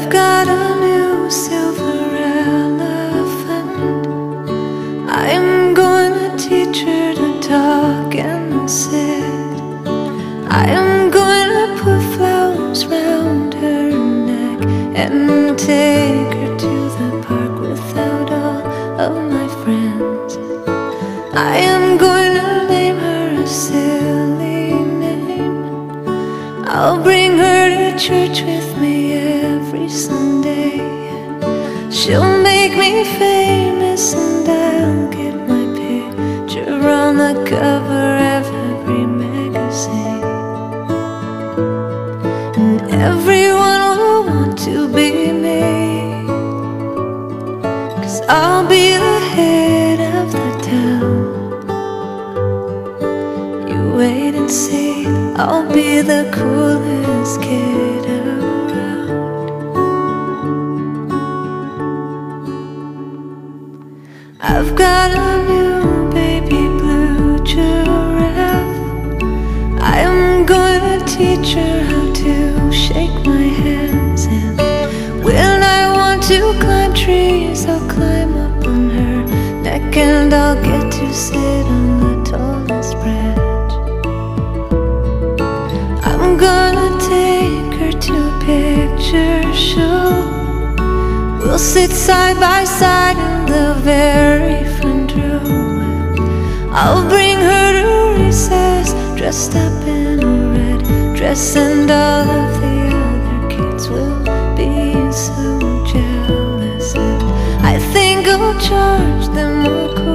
I've got a new silver elephant. I'm going to teach her to talk and sit. I am going to put flowers round her neck and take her to the park without all of my friends. I am going to name her a silly name. I'll bring her to church with me every Sunday. She'll make me famous and I'll get my picture on the cover of every magazine. And everyone will want to be me, 'cause I'll be the head of the town. You wait and see, I'll be the coolest kid around. I've got a new baby blue giraffe. I am going to teach her how to shake my hands, and when I want to climb trees, I'll climb up on her neck and I'll get to sit on the tallest branch. I'm gonna take her to a picture show. We'll sit side by side in the very front row. I'll bring her to recess dressed up in a red dress, and all of the other kids will be so jealous. And I think I'll charge them more.